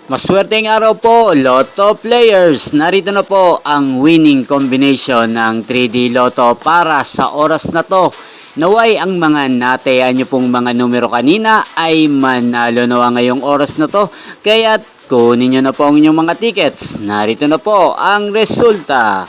Maswerteng araw po, Lotto players. Narito na po ang winning combination ng 3D Lotto para sa oras na to. Naway ang mga natayaan nyo pong mga numero kanina ay manalo nawa ngayong oras na to. Kaya kunin nyo na po ang inyong mga tickets. Narito na po ang resulta.